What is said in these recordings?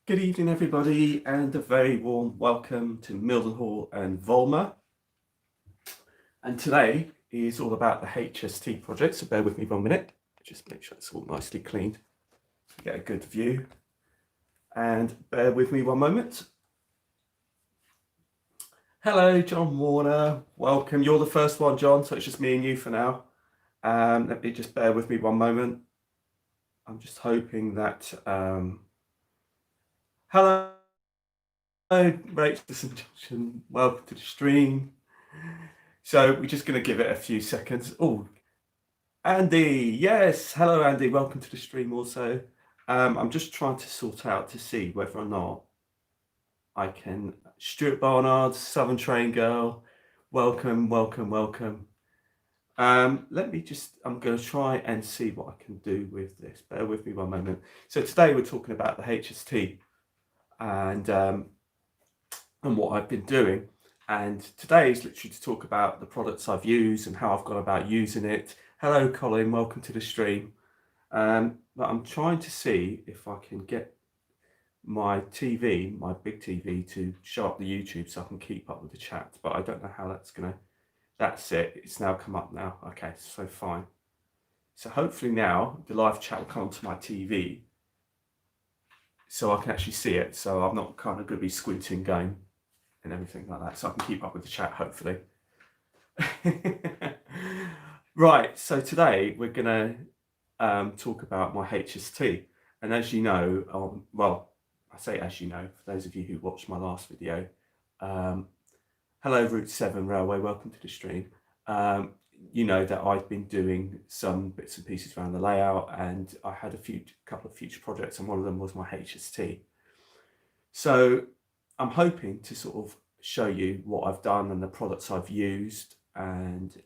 Good evening, everybody, and a very warm welcome to Mildenhall and Volmer. And today is all about the HST project, so bear with me 1 minute. Just make sure it's all nicely cleaned so you get a good view. And bear with me 1 moment. Hello, John Warner. Welcome. You're the first one, John, so it's just me and you for now. Let me just bear with me 1 moment. I'm just hoping that... Hello, Rachel Junction. Welcome to the stream. So we're just going to give it a few seconds. Oh, Andy, yes. Hello, Andy. Welcome to the stream also. I'm just trying to sort out to see whether or not I can... Stuart Barnard, Southern Train Girl. Welcome, welcome, welcome. Let me just... I'm going to try and see what I can do with this. Bear with me 1 moment. So today we're talking about the HST and what I've been doing. And today is literally to talk about the products I've used and how I've gone about using it. Hello, Colin. Welcome to the stream. But I'm trying to see if I can get my TV, my big TV, to show up the YouTube so I can keep up with the chat. But I don't know how that's going to... That's it. It's now come up now. Okay, so fine. So hopefully now the live chat will come onto my TV so I can actually see it. So I'm not kind of going to be squinting going and everything like that, so I can keep up with the chat, hopefully. Right, so today we're going to talk about my HST. And as you know, well, I say as you know, for those of you who watched my last video, hello Route 7 Railway, welcome to the stream. You know that I've been doing some bits and pieces around the layout, and I had a couple of future projects, and one of them was my HST. So I'm hoping to sort of show you what I've done and the products I've used, and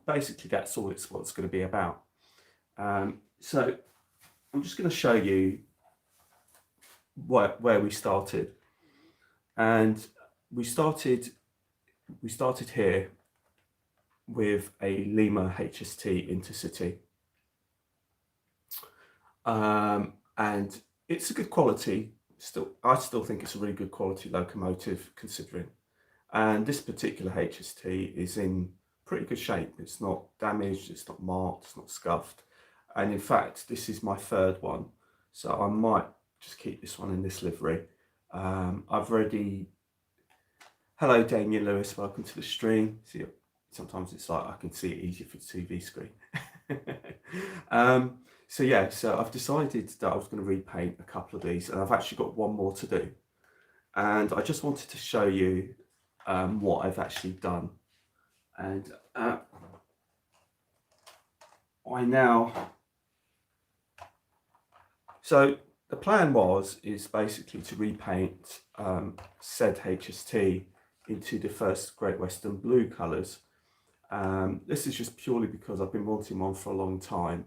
basically that's all it's what it's going to be about. So I'm just going to show you where we started, and we started here with a Lima HST Intercity, and it's a good quality. I still think it's a really good quality locomotive considering. And this particular HST is in pretty good shape. It's not damaged, it's not marked, it's not scuffed. And in fact, this is my third one. So I might just keep this one in this livery. I've already... Hello, Damien Lewis, welcome to the stream. See, sometimes it's like I can see it easier for the TV screen. So yeah, so I've decided that I was going to repaint a couple of these, and I've actually got one more to do. And I just wanted to show you what I've actually done. And so the plan is basically to repaint said HST into the first Great Western Blue colours. This is just purely because I've been wanting one for a long time,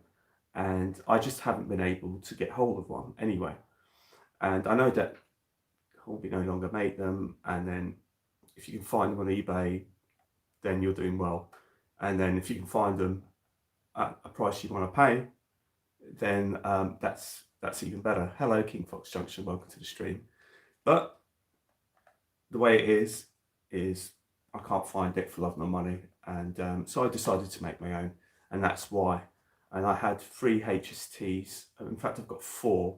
and I just haven't been able to get hold of one anyway. And I know that Hornby no longer make them, and then if you can find them on eBay, then you're doing well. And then if you can find them at a price you want to pay, then that's even better. Hello, King Fox Junction, welcome to the stream. But the way it is I can't find it for love nor money, and so I decided to make my own, and that's why. And I had 3 HSTs. In fact, I've got 4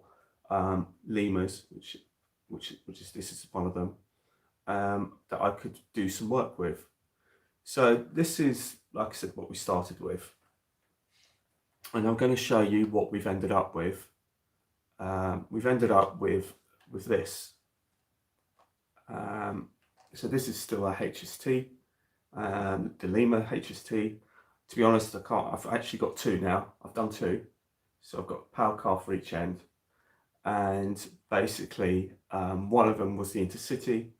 Limas, which is this is one of them, that I could do some work with. So this is, like I said, what we started with, and I'm going to show you what we've ended up with. We've ended up with this. So this is still a HST, the Lima HST. To be honest, I've actually got 2 now. I've done 2. So I've got a power car for each end. And basically, one of them was the Intercity.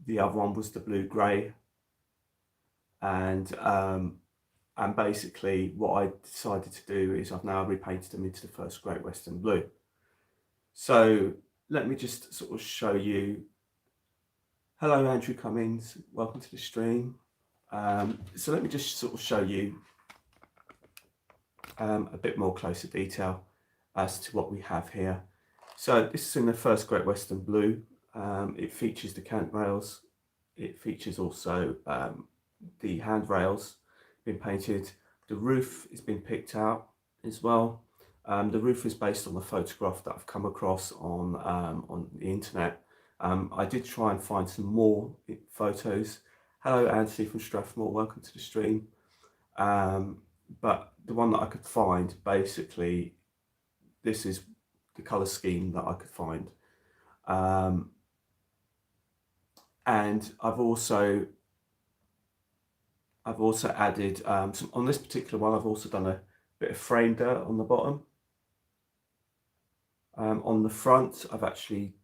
The other one was the blue-grey. And basically what I decided to do is I've now repainted them into the first Great Western Blue. So let me just sort of show you. Hello, Andrew Cummings, welcome to the stream. So let me just sort of show you a bit more closer detail as to what we have here. So this is in the first Great Western blue. It features the cant rails. It features also the handrails been painted. The roof has been picked out as well. The roof is based on a photograph that I've come across on the internet. I did try and find some more photos. Hello, Anthony from Strathmore. Welcome to the stream. But the one that I could find, basically, this is the colour scheme that I could find. And I've also added some on this particular one. I've also done a bit of frame dirt on the bottom. On the front, I've actually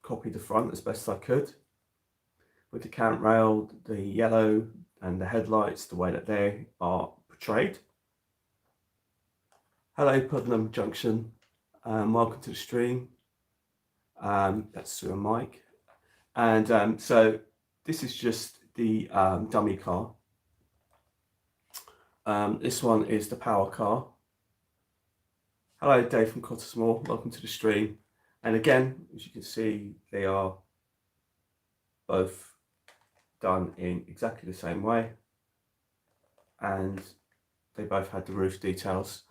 copied the front as best I could with the cant rail, the yellow, and the headlights, the way that they are portrayed. Hello, Putnam Junction. Welcome to the stream. That's through a mic. And so this is just the dummy car. This one is the power car. Hello, Dave from Cottesmore. Welcome to the stream. And again, as you can see, they are both done in exactly the same way. And they both had the roof details.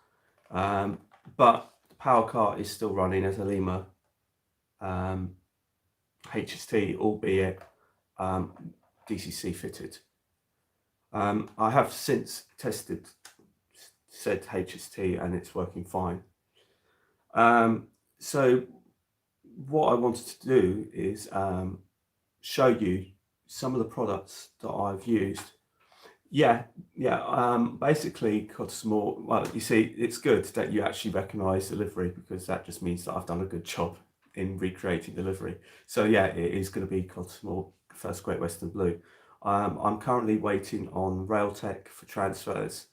But the power car is still running as a Lima HST, albeit DCC fitted. I have since tested said HST and it's working fine. So what I wanted to do is show you some of the products that I've used. Basically, Cottesmore, well, you see, it's good that you actually recognise the livery, because that just means that I've done a good job in recreating the livery. So yeah, it is going to be Cottesmore First Great Western Blue. I'm currently waiting on Railtech for transfers.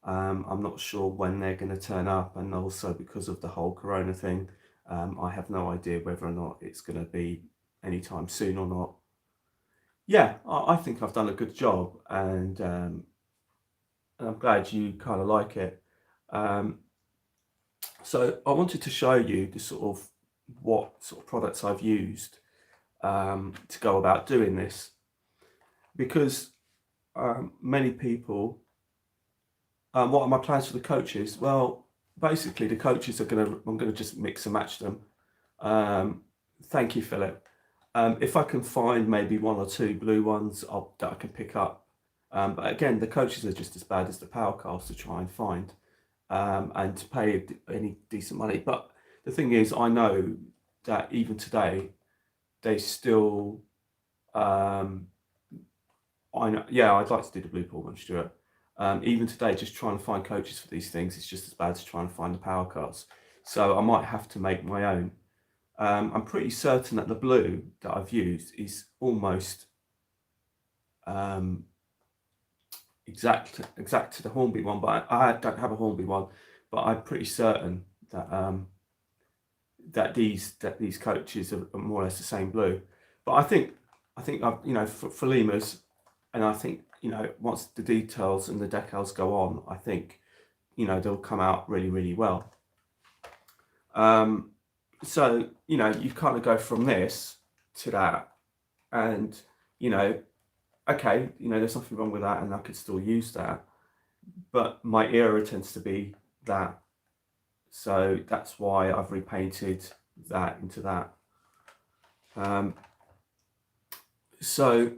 I'm not sure when they're going to turn up, and also because of the whole Corona thing, I have no idea whether or not it's going to be anytime soon or not. Yeah, I think I've done a good job, and I'm glad you kind of like it. So I wanted to show you the what sort of products I've used to go about doing this, because many people, what are my plans for the coaches? Well, basically the coaches I'm gonna just mix and match them. Thank you, Philip. If I can find maybe one or two blue ones that I can pick up. But again, the coaches are just as bad as the power cars to try and find and to pay any decent money. But the thing is, I know that even today, they still, I know, yeah, I'd like to do the blue Pullman, Stuart. Even today, just trying to find coaches for these things is just as bad as trying to find the power cars. So I might have to make my own. I'm pretty certain that the blue that I've used is almost exact to the Hornby one, but I don't have a Hornby one. But I'm pretty certain that that these coaches are more or less the same blue. But I think I've, for Limas, and I think once the details and the decals go on, I think they'll come out really, really well. So you kind of go from this to that, and okay, there's nothing wrong with that, and I could still use that, but my era tends to be that, so that's why I've repainted that into that. So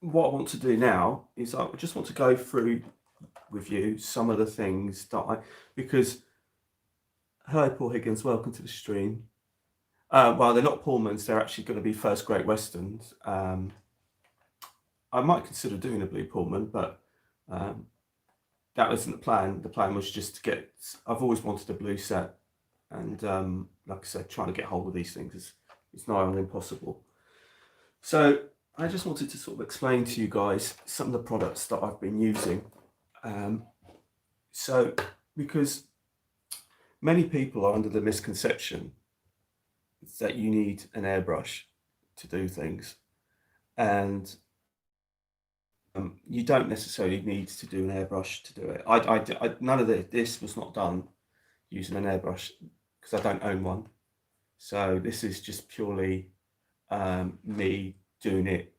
what I want to do now is I just want to go through with you some of the things that because hello Paul Higgins, welcome to the stream. Well, they're not Pullmans, they're actually going to be First Great Westerns. I might consider doing a blue Pullman, but that wasn't the plan. The plan was just to get, I've always wanted a blue set, and like I said, trying to get hold of these things is nigh on impossible. So I just wanted to sort of explain to you guys some of the products that I've been using. So because many people are under the misconception that you need an airbrush to do things, and you don't necessarily need to do an airbrush to do it. None of this was not done using an airbrush because I don't own one. So this is just purely me doing it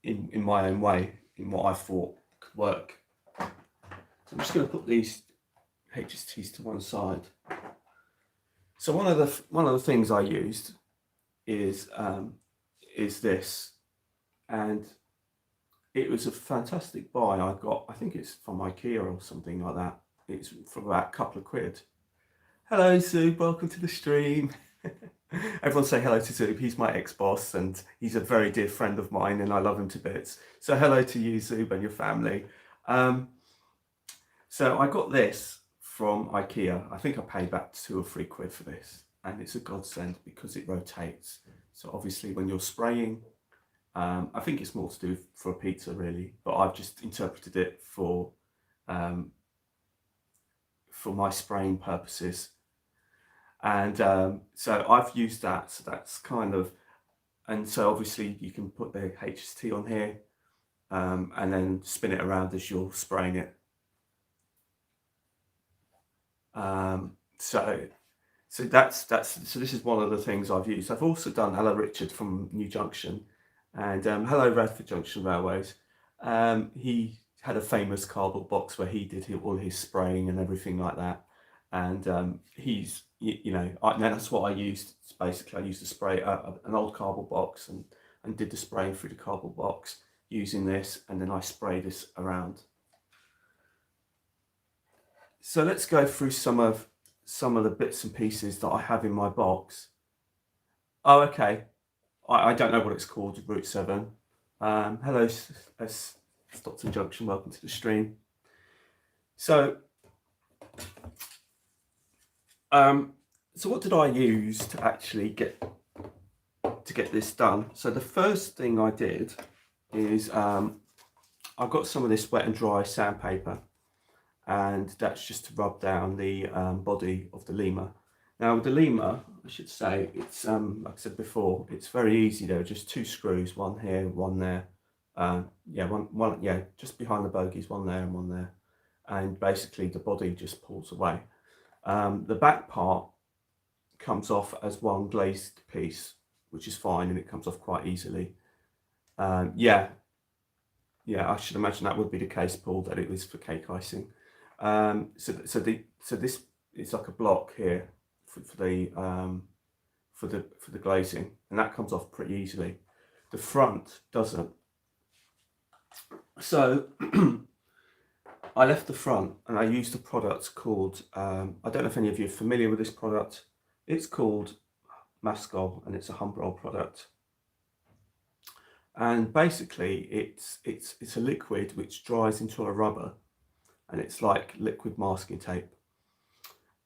in my own way, in what I thought could work. So I'm just going to put these HSTs to one side. So one of the things I used is this, and it was a fantastic buy. I got, I think it's from IKEA or something like that. It's for about a couple of quid. Hello, Zoob. Welcome to the stream. Everyone say hello to Zoob. He's my ex-boss, and he's a very dear friend of mine, and I love him to bits. So hello to you, Zoob, and your family. So I got this from IKEA. I think I paid about 2 or 3 quid for this, and it's a godsend because it rotates. So obviously when you're spraying, I think it's more to do for a pizza really, but I've just interpreted it for my spraying purposes. And so I've used that, so that's kind of, and so obviously you can put the HST on here and then spin it around as you're spraying it. So this is one of the things I've used. I've also done hello Richard from New Junction, and hello Radford Junction Railways. He had a famous cardboard box where he did all his spraying and everything like that, and he's, you know, that's what I used. Basically I used to spray an old cardboard box and did the spraying through the cardboard box using this, and then I spray this around. So let's go through some of the bits and pieces that I have in my box. Oh, okay. I don't know what it's called, Route 7. Hello, Stockton Junction, welcome to the stream. So what did I use to actually get this done? So the first thing I did is I got some of this wet and dry sandpaper, and that's just to rub down the body of the lemur. Now with the lemur, I should say, it's like I said before, it's very easy. There are just 2 screws, one here, one there. Just behind the bogies, one there and one there. And basically the body just pulls away. The back part comes off as one glazed piece, which is fine, and it comes off quite easily. I should imagine that would be the case, Paul, that it was for cake icing. So this is like a block here for the glazing, and that comes off pretty easily. The front doesn't. So I left the front and I used a product called, I don't know if any of you are familiar with this product. It's called Mascol, and it's a Humbrol product. And basically it's a liquid which dries into a rubber, and it's like liquid masking tape.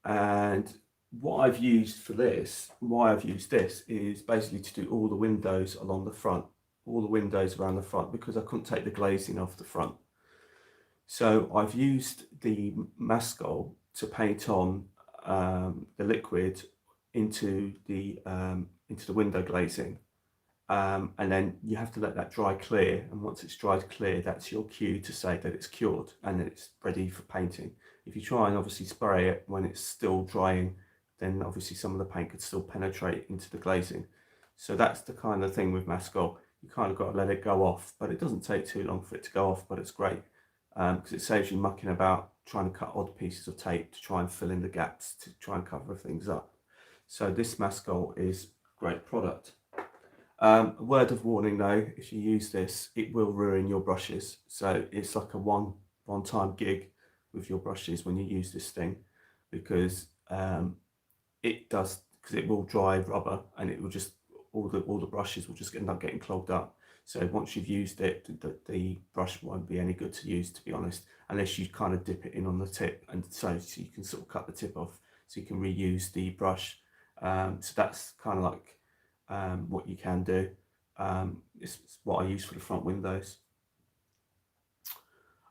And what I've used for this, why I've used this, is basically to do all the windows along the front, all the windows around the front, because I couldn't take the glazing off the front. So I've used the Mascol to paint on the liquid into the window glazing, and then you have to let that dry clear, and once it's dried clear, that's your cue to say that it's cured and that it's ready for painting. If you try and obviously spray it when it's still drying, then obviously some of the paint could still penetrate into the glazing. So that's the kind of thing with Mascol. You kind of got to let it go off, but it doesn't take too long for it to go off, but it's great because it saves you mucking about trying to cut odd pieces of tape to try and fill in the gaps, to try and cover things up. So this Mascol is a great product. A word of warning though, if you use this, it will ruin your brushes. So it's like a one-time gig with your brushes when you use this thing, because it will dry rubber, and it will just, all the brushes will just end up getting clogged up. So once you've used it, the brush won't be any good to use, to be honest, unless you kind of dip it in on the tip, and so you can sort of cut the tip off, so you can reuse the brush. So that's kind of like what you can do. It's what I use for the front windows.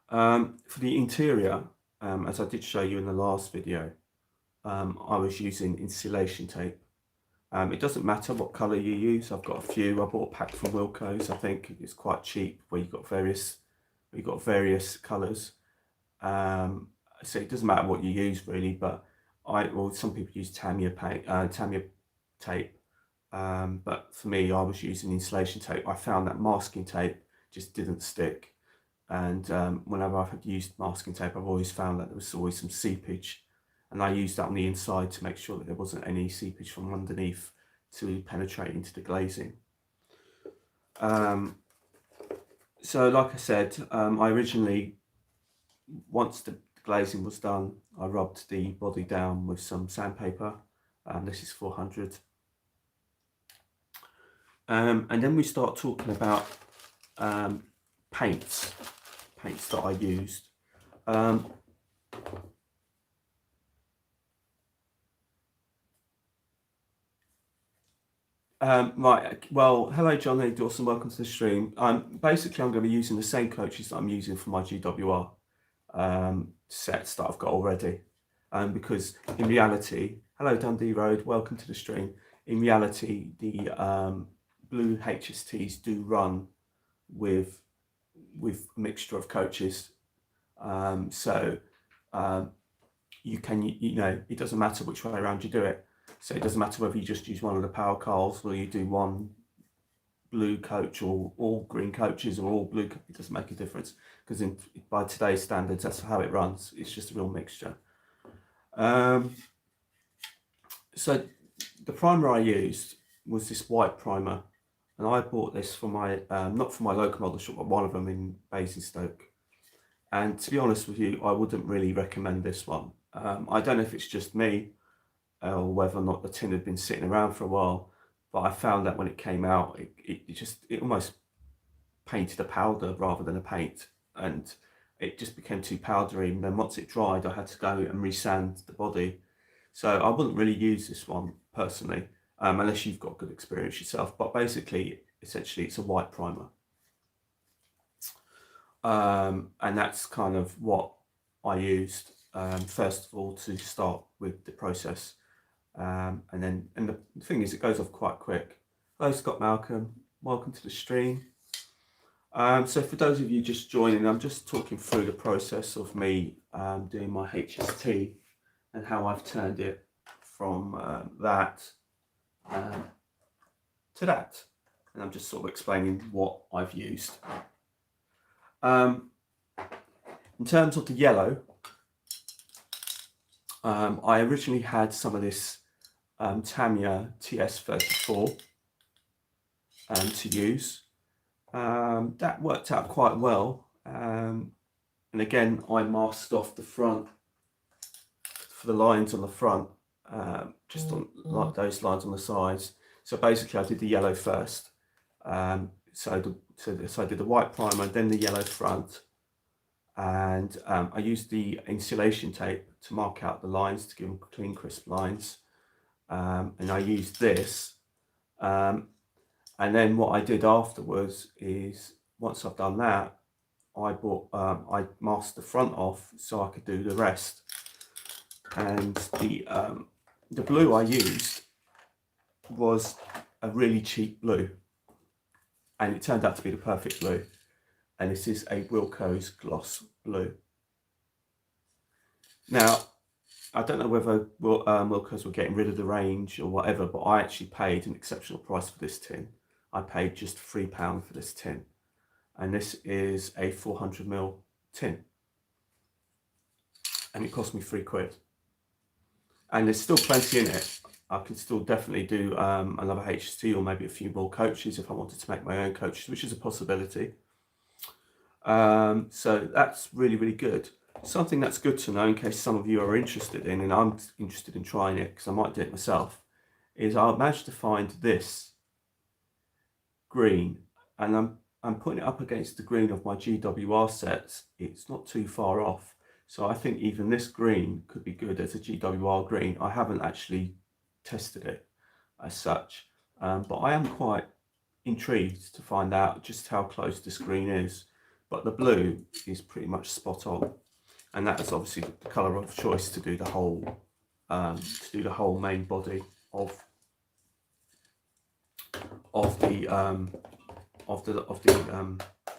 For the interior, as I did show you in the last video, I was using insulation tape. It doesn't matter what colour you use. I've got a few. I bought a pack from Wilko's. I think it's quite cheap, where you've got various colours. So it doesn't matter what you use really, but some people use Tamiya tape, but for me, I was using insulation tape. I found that masking tape just didn't stick, and whenever I've used masking tape, I've always found that there was always some seepage, and I used that on the inside to make sure that there wasn't any seepage from underneath to penetrate into the glazing. So like I said, I originally, once the glazing was done, I rubbed the body down with some sandpaper. This is 400. And then we start talking about paints that I used. Right, well, hello John, hey Dawson, welcome to the stream. Basically I'm going to be using the same coaches that I'm using for my GWR sets that I've got already. Because in reality, hello Dundee Road, welcome to the stream. In reality, the blue HSTs do run with a mixture of coaches. You can, it doesn't matter which way around you do it. So it doesn't matter whether you just use one of the power coals or you do one blue coach or all green coaches or all blue. It doesn't make a difference because by today's standards, that's how it runs. It's just a real mixture. So the primer I used was this white primer, and I bought this for my not for my local model shop, but one of them in Basingstoke. And to be honest with you, I wouldn't really recommend this one. I don't know if it's just me or whether or not the tin had been sitting around for a while, but I found that when it came out, it almost painted a powder rather than a paint, and it just became too powdery. And then once it dried, I had to go and resand the body. So I wouldn't really use this one personally, unless you've got good experience yourself. But basically, essentially, it's a white primer. And that's kind of what I used first of all to start with the process. And the thing is, it goes off quite quick. Hello, Scott Malcolm. Welcome to the stream. So for those of you just joining, I'm just talking through the process of me doing my HST and how I've turned it from that to that. And I'm just sort of explaining what I've used. In terms of the yellow, I originally had some of this Tamiya TS34 to use. That worked out quite well. And again, I masked off the front for the lines on the front, just on like those lines on the sides. So basically I did the yellow first. So I did the white primer, then the yellow front, and I used the insulation tape to mark out the lines to give them clean, crisp lines. And I used this. And then what I did afterwards is, once I've done that, I masked the front off so I could do the rest. And the blue I used was a really cheap blue, and it turned out to be the perfect blue. And this is a Wilko's gloss blue. Now, I don't know whether Wilko's were getting rid of the range or whatever, but I actually paid an exceptional price for this tin. I paid just £3 for this tin, and this is a 400ml tin, and it cost me £3. And there's still plenty in it. I can still definitely do another HST or maybe a few more coaches if I wanted to make my own coaches, which is a possibility. So that's really, really good. Something that's good to know in case some of you are interested in, and I'm interested in trying it because I might do it myself, is I managed to find this green, and I'm putting it up against the green of my GWR sets. It's not too far off. So I think even this green could be good as a GWR green. I haven't actually tested it as such, but I am quite intrigued to find out just how close this green is. But the blue is pretty much spot on, and that is obviously the colour of choice to do the whole main body of the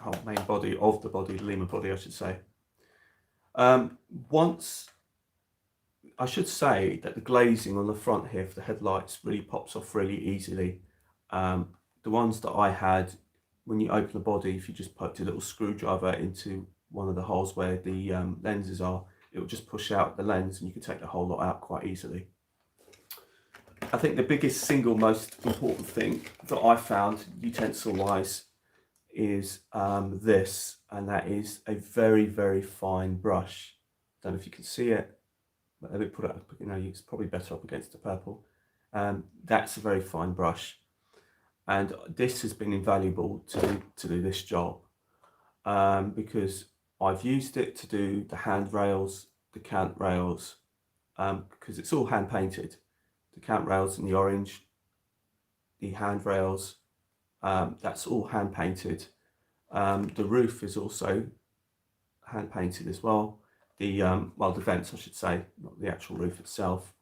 whole main body of the body, the Lima body, I should say. Once I should say that the glazing on the front here for the headlights really pops off really easily. The ones that I had, when you open the body, if you just put a little screwdriver into one of the holes where the lenses are, it will just push out the lens and you can take the whole lot out quite easily. I think the biggest single most important thing that I found utensil wise is this, and that is a very, very fine brush. Don't know if you can see it, but let me put it up, it's probably better up against the purple. That's a very fine brush, and this has been invaluable to do this job, because I've used it to do the handrails, the cant rails, because it's all hand painted. The cant rails in the orange, the handrails, that's all hand painted. The roof is also hand painted as well. The the vents, I should say, not the actual roof itself,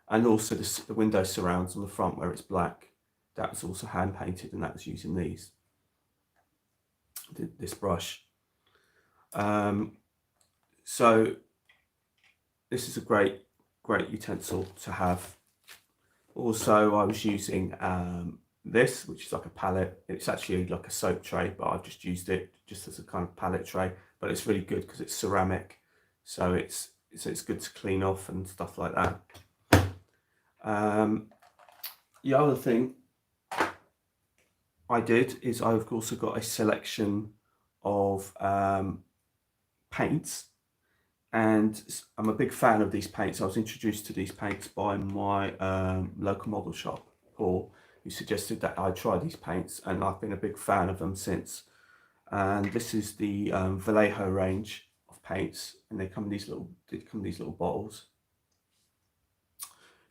and also the window surrounds on the front where it's black. That was also hand painted, and that was using this brush. So this is a great utensil to have. Also, I was using this, which is like a palette. It's actually like a soap tray, but I've just used it just as a kind of palette tray. But it's really good because it's ceramic, so it's good to clean off and stuff like that. The other thing I did is I've also got a selection of paints, and I'm a big fan of these paints. I was introduced to these paints by my local model shop, Paul, who suggested that I try these paints, and I've been a big fan of them since. And this is the Vallejo range of paints, and they come in these little bottles.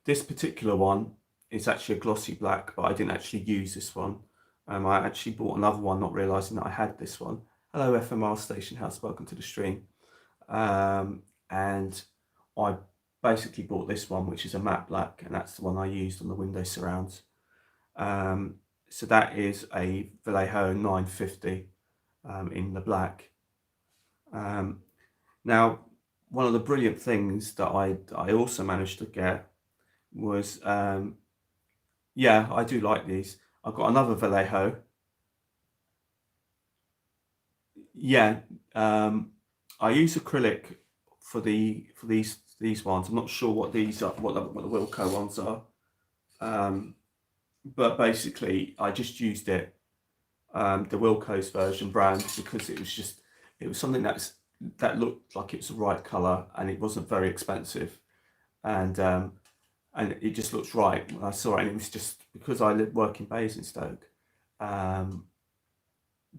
This particular one is actually a glossy black, but I didn't actually use this one. I actually bought another one, not realizing that I had this one. Hello, FMR Station House, welcome to the stream. And I basically bought this one, which is a matte black, and that's the one I used on the window surrounds. So that is a Vallejo 950 in the black. Now, one of the brilliant things that I also managed to get was, yeah, I do like these. I've got another Vallejo. Yeah, I use acrylic for these ones. I'm not sure what these are, what the Wilco ones are, but basically I just used it, the Wilco's version brand, because it was something that looked like it was the right color, and it wasn't very expensive, and it just looks right when I saw it. And it was just because I work in Basingstoke,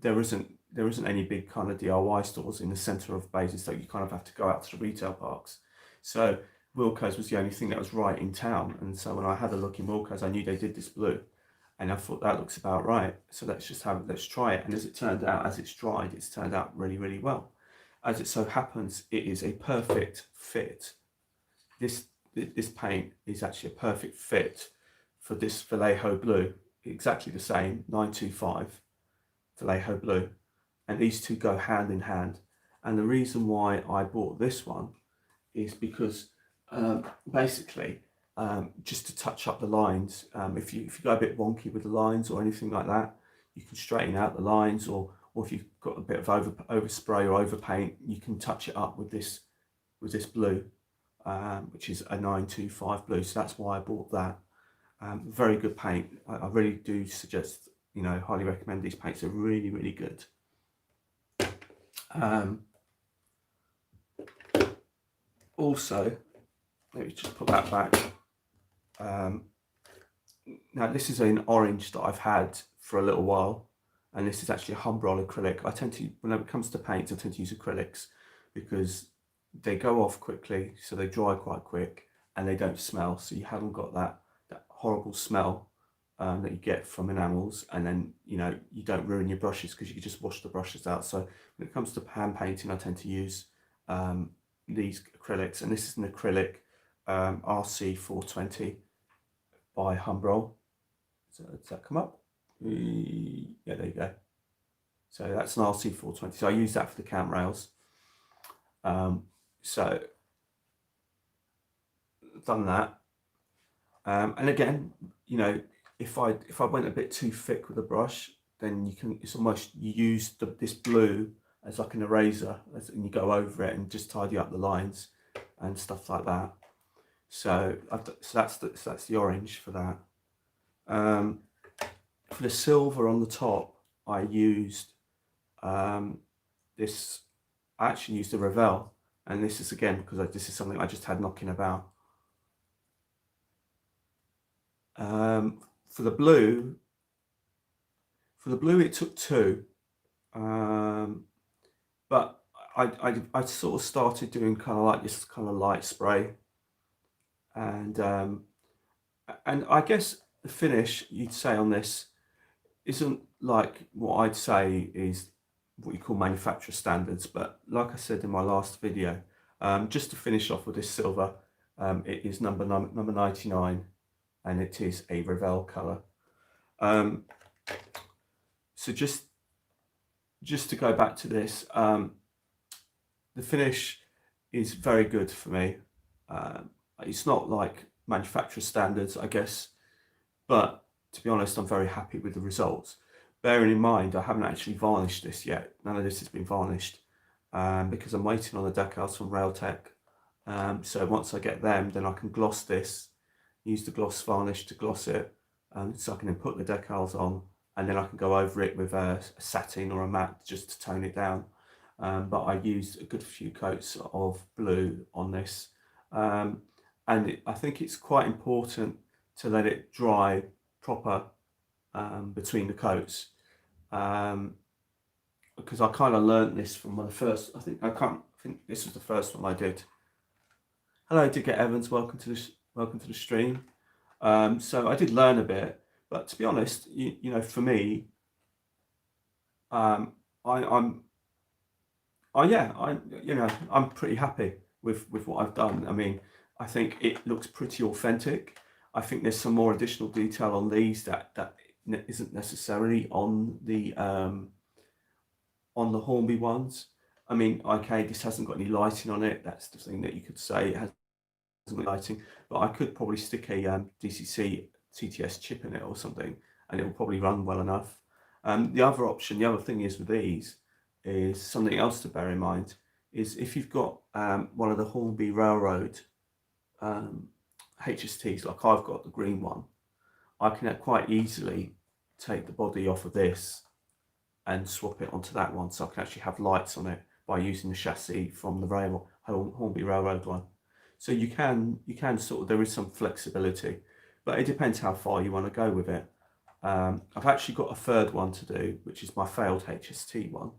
there isn't any big kind of DIY stores in the centre of Basingstoke. You kind of have to go out to the retail parks. So Wilco's was the only thing that was right in town. And so when I had a look in Wilco's, I knew they did this blue, and I thought that looks about right. So let's try it. And as it turned out, as it's dried, it's turned out really, really well. As it so happens, it is a perfect fit. This paint is actually a perfect fit for this Vallejo blue, exactly the same 925 Vallejo blue, and these two go hand in hand. And the reason why I bought this one is because basically just to touch up the lines, if you go a bit wonky with the lines or anything like that, you can straighten out the lines, or if you've got a bit of overspray or overpaint, you can touch it up with this blue, which is a 925 blue. So that's why I bought that. Very good paint. I really do suggest, highly recommend these paints. Are really, really good. Also, let me just put that back. Now this is an orange that I've had for a little while, and this is actually a Humbrol acrylic. I tend to, when it comes to paints, I tend to use acrylics because they go off quickly, so they dry quite quick, and they don't smell, so you haven't got that horrible smell that you get from enamels, and then you don't ruin your brushes because you can just wash the brushes out. So when it comes to hand painting, I tend to use these acrylics, and this is an acrylic RC 420 by Humbrol. So does that come up? Yeah, there you go. So that's an RC 420. So I use that for the cam rails. So done that. And again, you know, if I went a bit too thick with the brush, then it's almost, you use this blue as like an eraser, and you go over it and just tidy up the lines and stuff like that. So that's the orange for that. For the silver on the top, I used this. I actually used a Revell, and this is again because this is something I just had knocking about. For the blue, it took two, but I sort of started doing kind of like this kind of light spray, and I guess the finish you'd say on this isn't like what I'd say is what you call manufacturer standards, but like I said in my last video, just to finish off with this silver, it is number 99, and it is a Revell colour. So just to go back to this, the finish is very good for me. It's not like manufacturer standards, I guess, but to be honest, I'm very happy with the results. Bearing in mind, I haven't actually varnished this yet. None of this has been varnished because I'm waiting on the decals from Railtech. So once I get them, then I can gloss this, use the gloss varnish to gloss it, so I can then put the decals on, and then I can go over it with a satin or a matte just to tone it down. But I used a good few coats of blue on this, and I think it's quite important to let it dry proper between the coats, because I kind of learnt this from my first. I think this was the first one I did. Hello, Digger Evans. Welcome to the stream. So I did learn a bit, but to be honest, you know, for me, I'm pretty happy with what I've done. I mean, I think it looks pretty authentic. I think there's some more additional detail on these that isn't necessarily on the Hornby ones. I mean, okay, this hasn't got any lighting on it. That's the thing that you could say, it hasn't got lighting, but I could probably stick a DCC TTS chip in it or something, and it will probably run well enough. The other thing is with these is something else to bear in mind, is if you've got one of the Hornby Railroad HSTs, like I've got the green one, I can quite easily take the body off of this and swap it onto that one, so I can actually have lights on it by using the chassis from the Hornby Railroad one. So you can sort of, there is some flexibility, but it depends how far you want to go with it. I've actually got a third one to do, which is my failed HST one,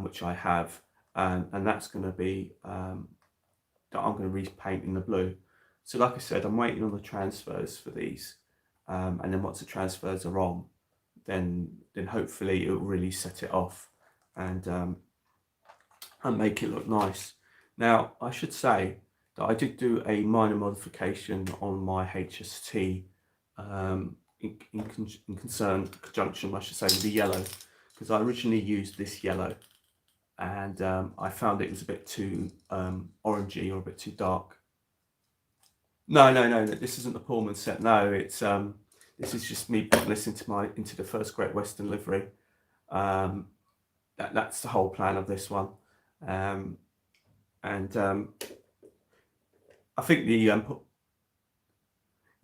which I have, and that's going to be that I'm going to repaint in the blue. So like I said, I'm waiting on the transfers for these, and then once the transfers are on, then hopefully it will really set it off and make it look nice. Now I should say that I did do a minor modification on my HST in conjunction, I should say, with the yellow, because I originally used this yellow, and I found it was a bit too orangey or a bit too dark. No, this isn't the Pullman set. No, it's this is just me putting this into the First Great Western livery. That's the whole plan of this one, and I think the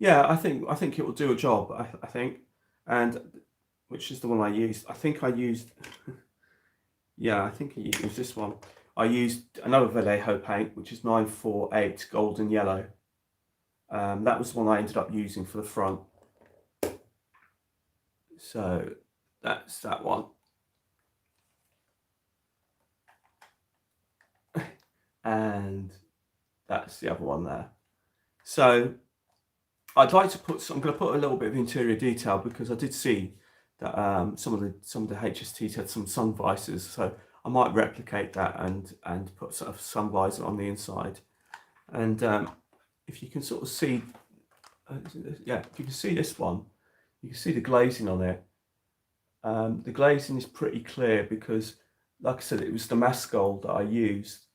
I think it will do a job. I think, and which is the one I used. I think I used I think I used this one. I used another Vallejo paint, which is 948 golden yellow. That was the one I ended up using for the front. So that's that one. And that's the other one there. So I'd like to I'm going to put a little bit of interior detail, because I did see that some of the HSTs had some sun visors, so I might replicate that and put sort of sun visor on the inside. And if you can sort of see, if you can see this one, you can see the glazing on it. The glazing is pretty clear because, like I said, it was the mask gold that I used,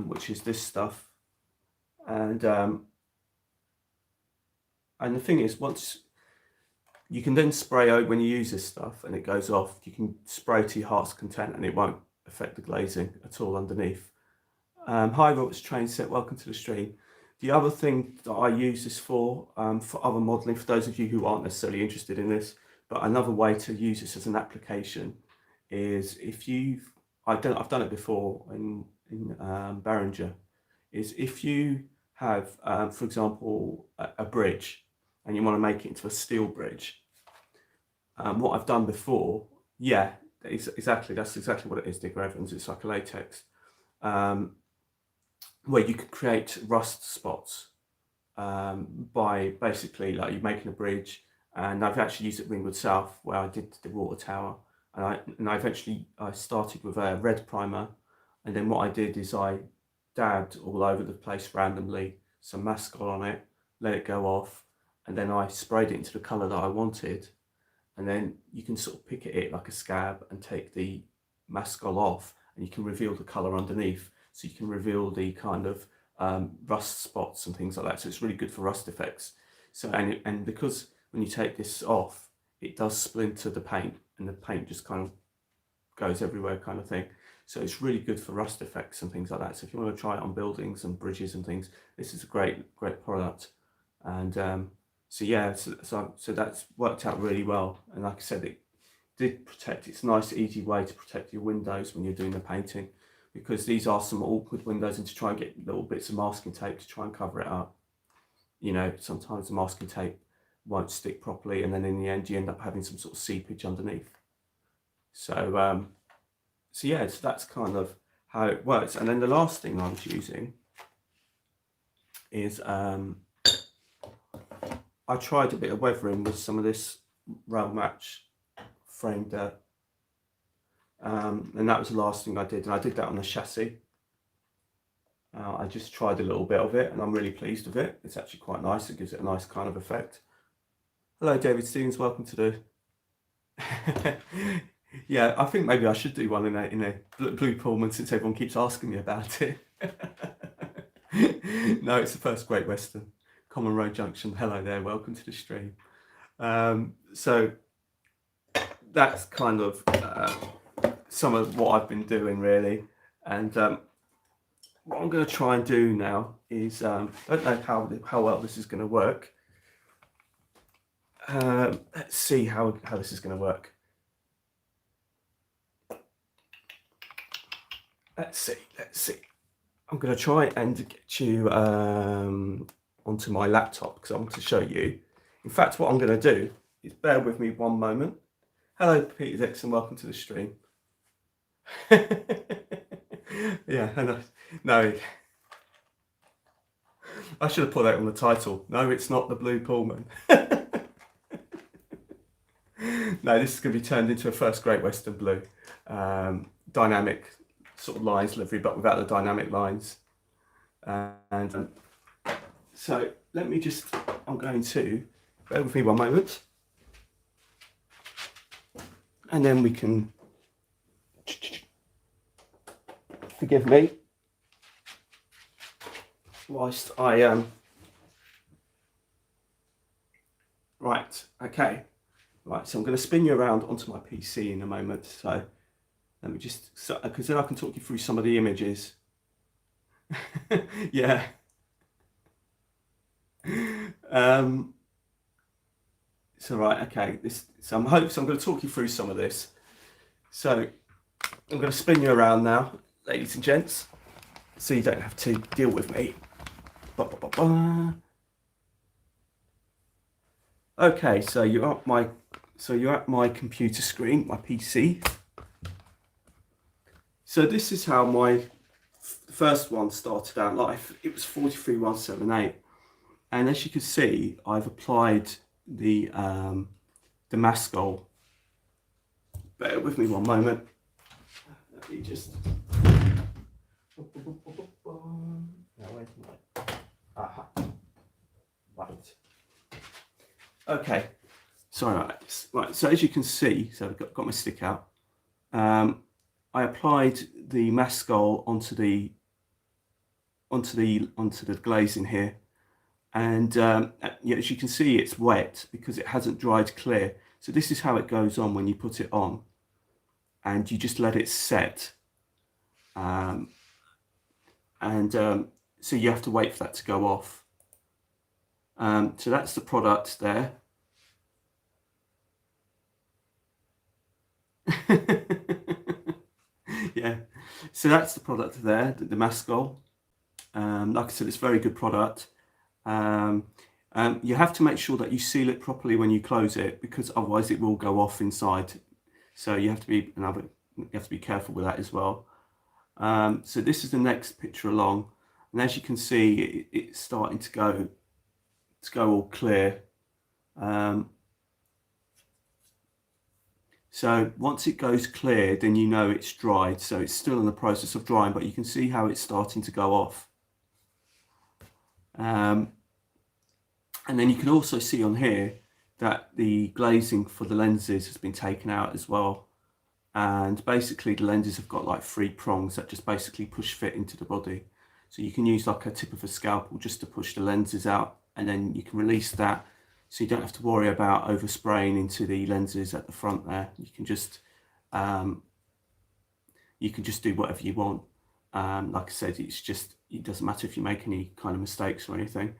which is this stuff. And the thing is, once you can then spray out when you use this stuff and it goes off, you can spray to your heart's content and it won't affect the glazing at all underneath. Hi, Robert's train set. Welcome to the stream. The other thing that I use this for other modelling, for those of you who aren't necessarily interested in this, but another way to use this as an application is if I've done it before in Behringer, is if you have, for example, a bridge and you want to make it into a steel bridge. What I've done before, yeah, that's exactly what it is, Digger Evans. It's like a latex. Where you could create rust spots by basically like you're making a bridge, and I've actually used it at Ringwood South where I did the water tower, and I eventually started with a red primer, and then what I did is I dabbed all over the place randomly some mascot on it, let it go off, and then I sprayed it into the colour that I wanted, and then you can sort of pick at it like a scab and take the mascot off, and you can reveal the colour underneath. So you can reveal the kind of rust spots and things like that. So it's really good for rust effects. So and because when you take this off, it does splinter the paint, and the paint just kind of goes everywhere, kind of thing. So it's really good for rust effects and things like that. So if you want to try it on buildings and bridges and things, this is a great product. And so yeah, so that's worked out really well. And like I said, it did protect. It's a nice, easy way to protect your windows when you're doing the painting, because these are some awkward windows, and to try and get little bits of masking tape to try and cover it up. You know, sometimes the masking tape won't stick properly, and then in the end you end up having some sort of seepage underneath. So, so yeah, so that's kind of how it works. And then the last thing I was using is I tried a bit of weathering with some of this rail match frame dirt. And that was the last thing I did, and I did that on the chassis. I just tried a little bit of it, and I'm really pleased with it. It's actually quite nice. It gives it a nice kind of effect. Hello, David Stevens. Welcome to the. Yeah, I think maybe I should do one in a blue Pullman, since everyone keeps asking me about it. No, it's the first Great Western, Common Road Junction. Hello there. Welcome to the stream. So that's kind of some of what I've been doing, really. And what I'm going to try and do now is, I don't know how well this is going to work. Let's see how this is going to work. Let's see. I'm going to try and get you onto my laptop, because I want to show you. In fact, what I'm going to do is, bear with me one moment. Hello, Peter Dixon. Welcome to the stream. Yeah, no. I should have put that on the title. No, it's not the blue Pullman. No, this is going to be turned into a first Great Western blue. Dynamic sort of lines livery, but without the dynamic lines. And so let me just, I'm going to, bear with me one moment. And then we can, forgive me, whilst I, right, okay. Right, so I'm going to spin you around onto my PC in a moment. So let me just, because then I can talk you through some of the images. Yeah. So right, okay. So I'm going to talk you through some of this. So I'm going to spin you around now, ladies and gents, so you don't have to deal with me. Okay, so you're at my computer screen, my PC. So this is how my first one started out life. It was 43178, and as you can see, I've applied the Mascol. Bear with me one moment. Let me just. Right. Okay. Sorry about this. Right. So as you can see, so I've got my stick out. I applied the Mascol onto the onto the glazing here. And yeah, as you can see, it's wet because it hasn't dried clear. So this is how it goes on when you put it on, and you just let it set. Um, and so you have to wait for that to go off. So that's the product there. Yeah, so that's the product there, the Mascol. Like I said, it's a very good product. You have to make sure that you seal it properly when you close it, because otherwise it will go off inside. So you have to be careful with that as well. So this is the next picture along, and as you can see, it's starting to go all clear. So once it goes clear, then you know it's dried. So it's still in the process of drying, but you can see how it's starting to go off. And then you can also see on here that the glazing for the lenses has been taken out as well. And basically the lenses have got like 3 prongs that just basically push fit into the body. So you can use like a tip of a scalpel just to push the lenses out, and then you can release that. So you don't have to worry about overspraying into the lenses at the front there. You can just do whatever you want. Like I said, it doesn't matter if you make any kind of mistakes or anything.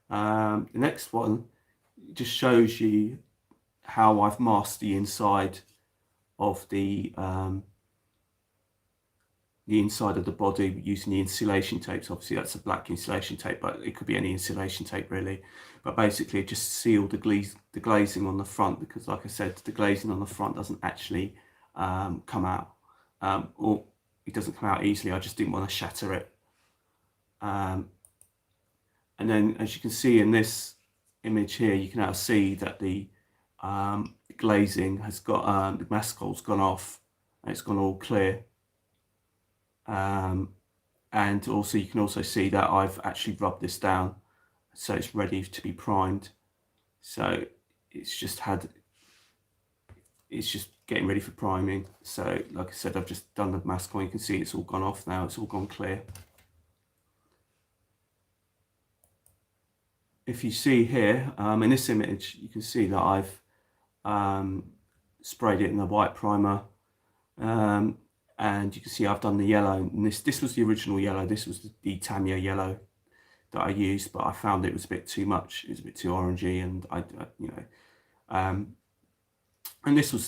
The next one just shows you how I've masked the inside of the inside of the body using the insulation tapes. Obviously that's a black insulation tape, but it could be any insulation tape really. But basically just seal the glazing on the front, because like I said, the glazing on the front doesn't actually come out, or it doesn't come out easily. I just didn't want to shatter it. And then as you can see in this image here, you can now see that the glazing has got, the Mascol's gone off and it's gone all clear. And also you can also see that I've actually rubbed this down, so it's ready to be primed. So it's just getting ready for priming. So like I said, I've just done the mask on. You can see it's all gone off now, it's all gone clear. If you see here, in this image, you can see that I've sprayed it in the white primer, and you can see I've done the yellow. And this was the original yellow. This was the Tamiya yellow that I used, but I found it was a bit too much. It was a bit too orangey, and and these are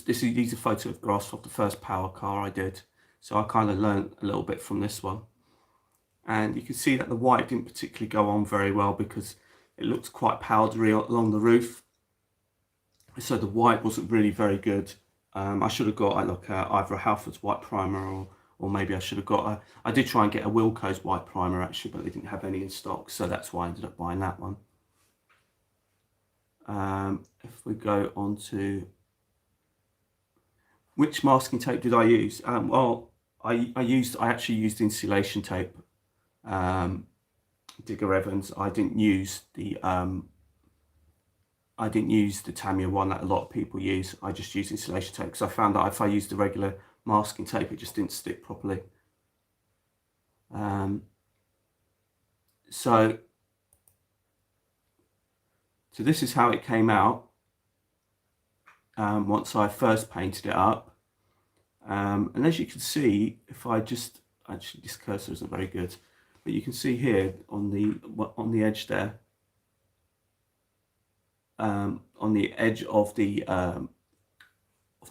photographs of the first power car I did. So I kind of learned a little bit from this one. And you can see that the white didn't particularly go on very well because it looks quite powdery along the roof. So the white wasn't really very good. I should have got either a Halford's white primer, or maybe I should have got I did try and get a Wilko's white primer actually, but they didn't have any in stock, so that's why I ended up buying that one. If we go on to which masking tape did I use? Well, I actually used insulation tape, Digger Evans. I didn't use the Tamiya one that a lot of people use. I just used insulation tape because I found that if I used the regular masking tape, it just didn't stick properly. So this is how it came out once I first painted it up. And as you can see, if I just, actually this cursor isn't very good, but you can see here on the edge there, on the edge of the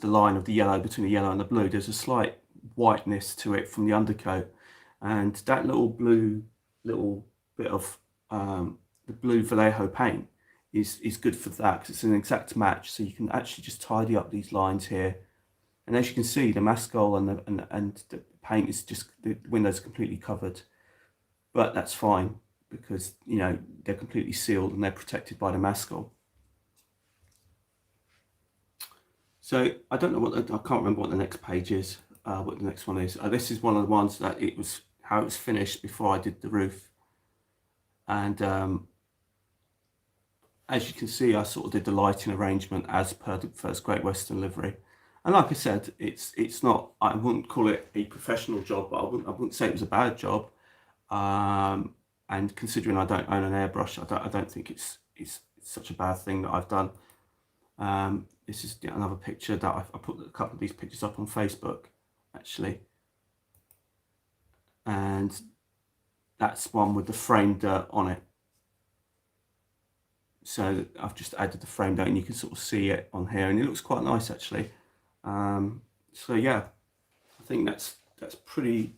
line of the yellow, between the yellow and the blue, there's a slight whiteness to it from the undercoat, and that little bit of the blue Vallejo paint is good for that, because it's an exact match. So you can actually just tidy up these lines here, and as you can see, the Mascol and the paint is just, the windows are completely covered, but that's fine because they're completely sealed and they're protected by the Mascol. So I don't know I can't remember what the next page is, what the next one is. This is one of the ones that how it was finished before I did the roof. And as you can see, I sort of did the lighting arrangement as per the first Great Western livery. And like I said, it's not, I wouldn't call it a professional job, but I wouldn't say it was a bad job. And considering I don't own an airbrush, I don't think it's such a bad thing that I've done. This is another picture that I put a couple of these pictures up on Facebook, actually. And that's one with the frame dirt on it. So I've just added the frame dirt and you can sort of see it on here, and it looks quite nice, actually. So yeah, I think that's pretty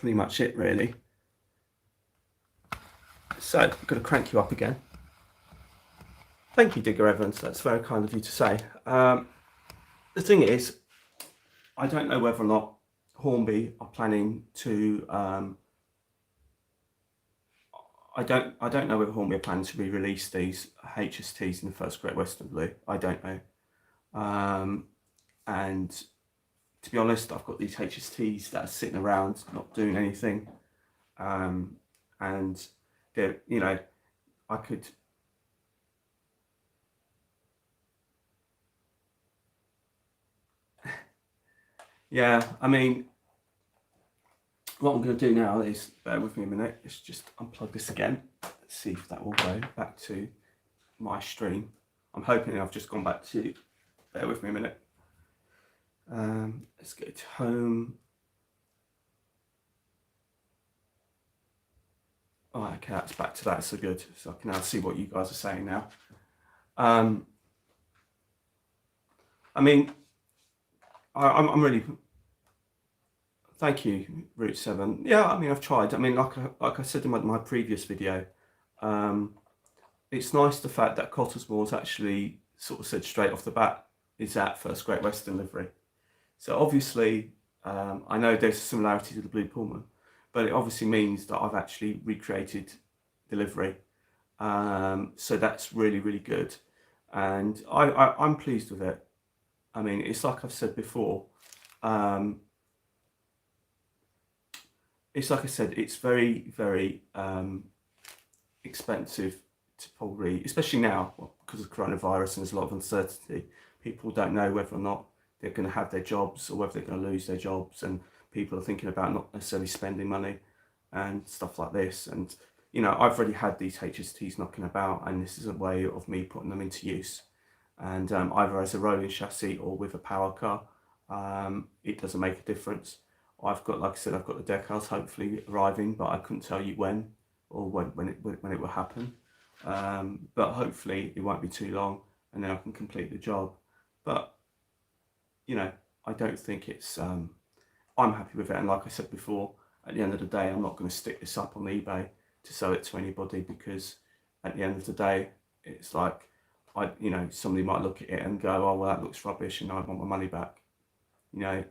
much it, really. So I'm going to crank you up again. Thank you, Digger Evans. That's very kind of you to say. The thing is, I don't know whether or not Hornby are planning to. I don't know whether Hornby are planning to re-release these HSTs in the first Great Western Blue. I don't know. And to be honest, I've got these HSTs that are sitting around not doing anything. And they're, you know, I could. Yeah, I mean, what I'm going to do now is, bear with me a minute, let's just unplug this again. Let's see if that will go back to my stream. I'm hoping I've just gone back to, bear with me a minute. Let's go to home. Oh, okay, that's back to that, so good. So I can now see what you guys are saying now. I mean, I'm really, thank you, Route 7. Yeah, I mean, I've tried. I mean, like I said in my previous video, it's nice the fact that Cottesmore's actually sort of said straight off the bat, is that first Great Western livery. So obviously, I know there's a similarity to the Blue Pullman, but it obviously means that I've actually recreated the livery. So that's really, really good. And I'm pleased with it. I mean, it's like I've said before, it's like I said, it's very, very expensive to probably, especially now, because of coronavirus and there's a lot of uncertainty. People don't know whether or not they're going to have their jobs or whether they're going to lose their jobs, and people are thinking about not necessarily spending money and stuff like this. And you know, I've already had these HSTs knocking about, and this is a way of me putting them into use. And either as a rolling chassis or with a power car, it doesn't make a difference. I've got, like I said, I've got the decals hopefully arriving, but I couldn't tell you when or when it will happen. But hopefully it won't be too long, and then I can complete the job. But you know, I don't think it's. I'm happy with it, and like I said before, at the end of the day, I'm not going to stick this up on eBay to sell it to anybody, because at the end of the day, it's like, you know, somebody might look at it and go, oh well, that looks rubbish, and I want my money back. You know.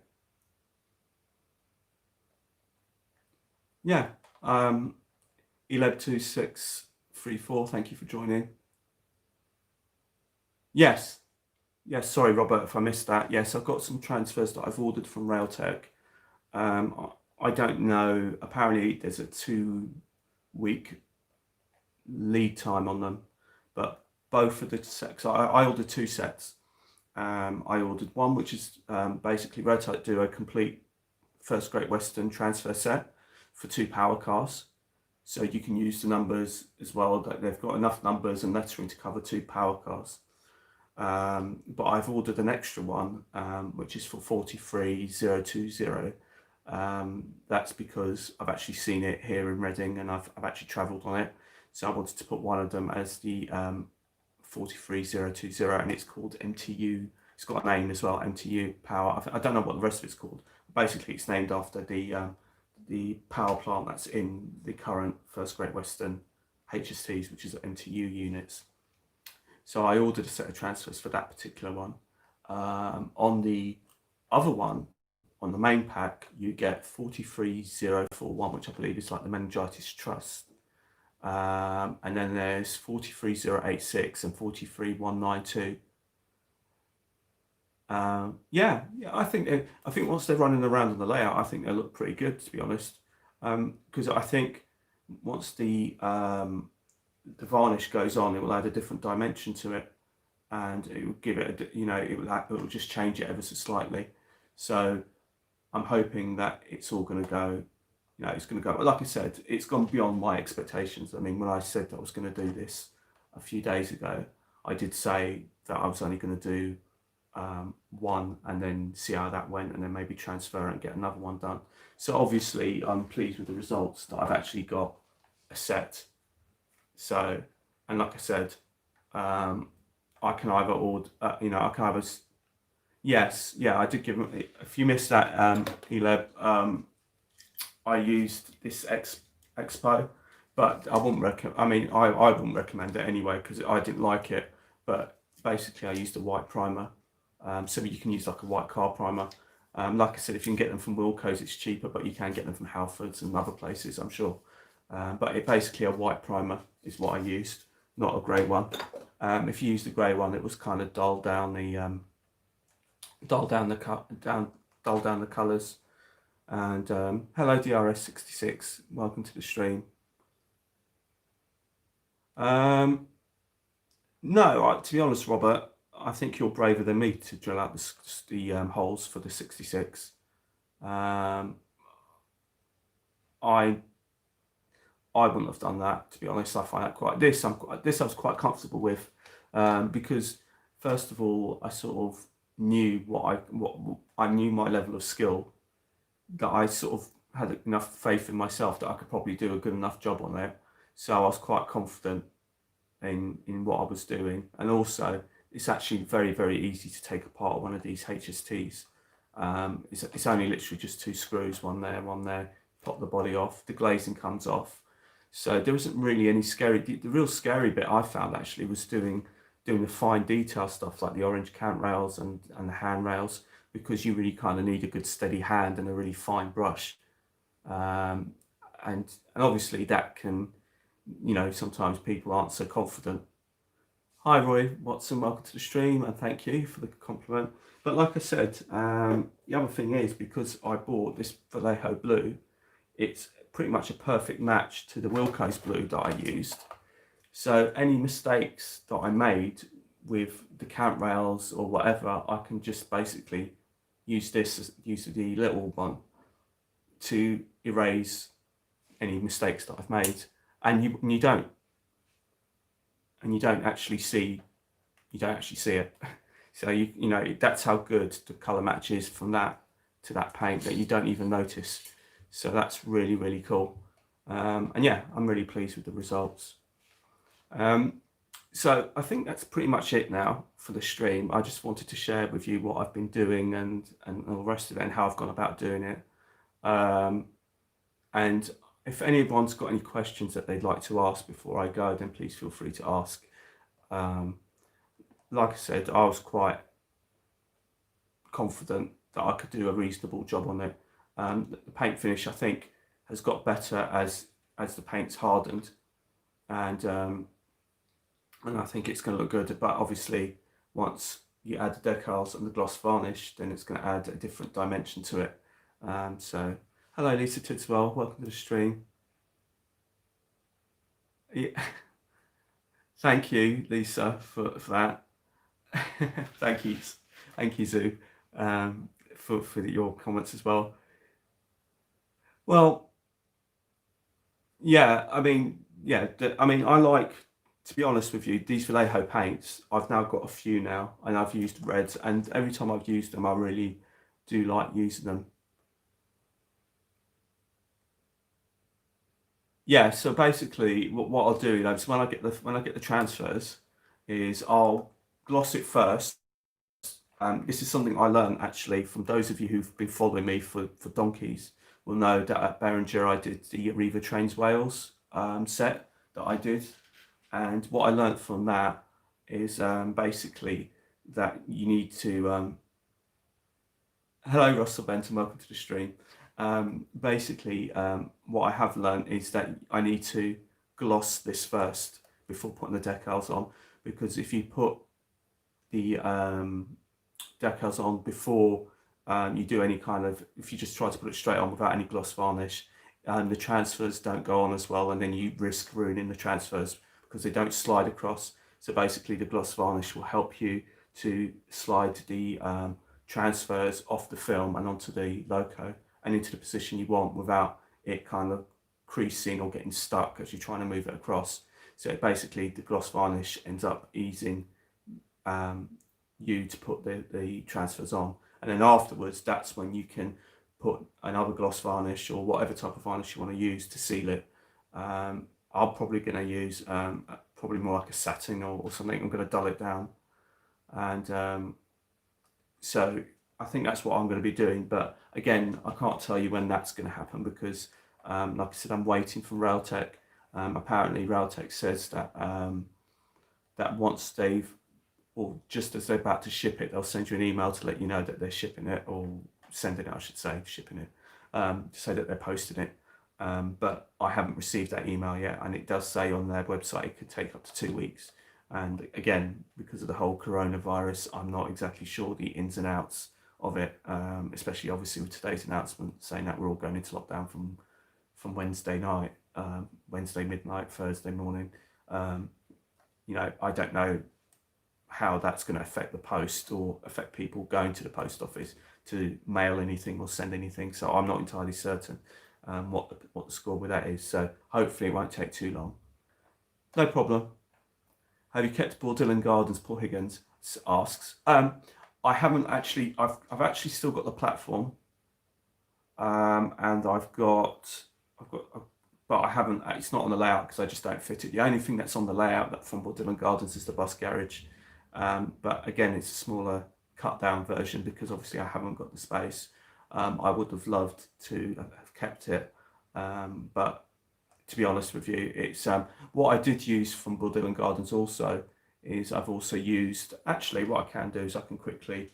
Yeah. 112634. Thank you for joining. Yes. Yes, sorry, Robert, if I missed that. Yes, I've got some transfers that I've ordered from Railtech. I don't know. Apparently, there's a 2-week lead time on them, but both of the sets. I ordered 2 sets. I ordered one, which is basically Railtech do a complete First Great Western transfer set for 2 power cars. So you can use the numbers as well. That they've got enough numbers and lettering to cover 2 power cars. But I've ordered an extra one, which is for 43020. That's because I've actually seen it here in Reading, and I've actually travelled on it. So I wanted to put one of them as the 43020, and it's called MTU. It's got a name as well, MTU Power. I don't know what the rest of it's called. Basically, it's named after the power plant that's in the current First Great Western HSTs, which is MTU units. So I ordered a set of transfers for that particular one. On the other one, on the main pack, you get 43041, which I believe is like the meningitis trust. And then there's 43086 and 43192. Yeah, I think once they're running around on the layout, I think they look pretty good, to be honest. Because I think once the varnish goes on, it will add a different dimension to it, and it will give it, it will just change it ever so slightly. So I'm hoping that it's all going to go it's going to go. Like I said, it's gone beyond my expectations. I mean, when I said that I was going to do this a few days ago, I did say that I was only going to do one and then see how that went, and then maybe transfer it and get another one done. So obviously, I'm pleased with the results that I've actually got a set. So, and like I said, I can either order, I can either. Yes, yeah, I did give them. If you missed that, Eleb, I used this Expo, but I wouldn't recommend. I mean, I wouldn't recommend it anyway because I didn't like it. But basically, I used a white primer, so you can use like a white car primer. Like I said, if you can get them from Wilco's, it's cheaper, but you can get them from Halfords and other places, I'm sure. But it basically a white primer is what I used, not a grey one. If you used the grey one, it was kind of dull down the dull down the colours. And hello DRS66, welcome to the stream. No, to be honest, Robert, I think you're braver than me to drill out the holes for the 66. I wouldn't have done that, to be honest. I find that I was quite comfortable with, because first of all, I sort of knew what I knew my level of skill, that I sort of had enough faith in myself that I could probably do a good enough job on it. So I was quite confident in what I was doing, and also it's actually very, very easy to take apart one of these HSTs. It's only literally just two screws, one there, pop the body off, the glazing comes off. So there wasn't really any scary. The real scary bit I found actually was doing the fine detail stuff like the orange cant rails and the handrails, because you really kind of need a good steady hand and a really fine brush. And obviously that can, sometimes people aren't so confident. Hi Roy Watson, welcome to the stream, and thank you for the compliment. But like I said, the other thing is, because I bought this Vallejo blue, it's pretty much a perfect match to the Wilco's blue that I used. So any mistakes that I made with the cant rails or whatever, I can just basically use the little one to erase any mistakes that I've made, and you don't actually see it. So that's how good the color match is from that to that paint, that you don't even notice. So that's really, really cool. And yeah, I'm really pleased with the results. So I think that's pretty much it now for the stream. I just wanted to share with you what I've been doing and all the rest of it, and how I've gone about doing it. And if anyone's got any questions that they'd like to ask before I go, then please feel free to ask. Like I said, I was quite confident that I could do a reasonable job on it. The paint finish, I think, has got better as the paint's hardened, and I think it's going to look good. But obviously, once you add the decals and the gloss varnish, then it's going to add a different dimension to it. So, hello Lisa Tidswell, welcome to the stream. Yeah. Thank you, Lisa, for that. Thank you, Zoo, for your comments as well. Well, yeah, I mean, I like, to be honest with you, these Vallejo paints, I've now got a few now, and I've used reds, and every time I've used them, I really do like using them. Yeah, so basically, what I'll do, is when I get the transfers, is I'll gloss it first. This is something I learned actually from those of you who've been following me for donkeys will know that at Beringer I did the Riva Trains Wales set that I did, and what I learned from that is basically that you need to. Hello Russell Benton, welcome to the stream. Basically, what I have learned is that I need to gloss this first before putting the decals on, because if you put the decals on before you do any kind of, if you just try to put it straight on without any gloss varnish, the transfers don't go on as well, and then you risk ruining the transfers because they don't slide across. So basically the gloss varnish will help you to slide the transfers off the film and onto the loco and into the position you want without it kind of creasing or getting stuck as you're trying to move it across. So basically the gloss varnish ends up easing you to put the transfers on, and then afterwards that's when you can put another gloss varnish or whatever type of varnish you want to use to seal it. I'm probably going to use probably more like a satin or something. I'm going to dull it down, and so I think that's what I'm going to be doing. But again, I can't tell you when that's going to happen because, like I said, I'm waiting for Railtech. Apparently, Railtech says that that once they've, or just as they're about to ship it, they'll send you an email to let you know that they're shipping it, or sending it, I should say, shipping it, to say that they're posting it. But I haven't received that email yet, and it does say on their website it could take up to 2 weeks. And again, because of the whole coronavirus, I'm not exactly sure the ins and outs of it, especially obviously with today's announcement saying that we're all going into lockdown from Wednesday night, Wednesday midnight, Thursday morning. I don't know how that's going to affect the post or affect people going to the post office to mail anything or send anything. So I'm not entirely certain what the score with that is. So hopefully it won't take too long. No problem. Have you kept Bourdillon Gardens? Paul Higgins asks. I haven't actually. I've actually still got the platform, and but I haven't. It's not on the layout because I just don't fit it. The only thing that's on the layout from Bourdillon Gardens is the bus garage, but again, it's a smaller cut down version because obviously I haven't got the space. I would have loved to have kept it, but to be honest with you, it's what I did use from Bourdillon Gardens also is I've also used, actually what I can do is I can quickly,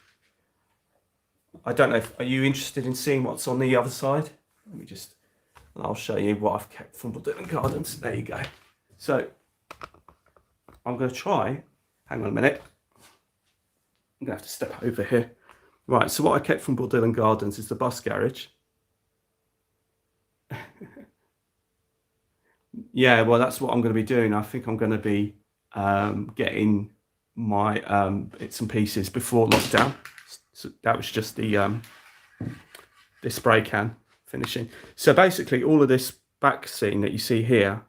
I don't know, are you interested in seeing what's on the other side? Let me just, I'll show you what I've kept from Bourdillon Gardens. There you go. So I'm going to try, hang on a minute, I'm going to have to step over here. Right, so what I kept from Bourdillon Gardens is the bus garage. Yeah, well, that's what I'm going to be doing. I think I'm going to be getting my bits and pieces before lockdown. So that was just the spray can finishing. So basically, all of this back scene that you see here,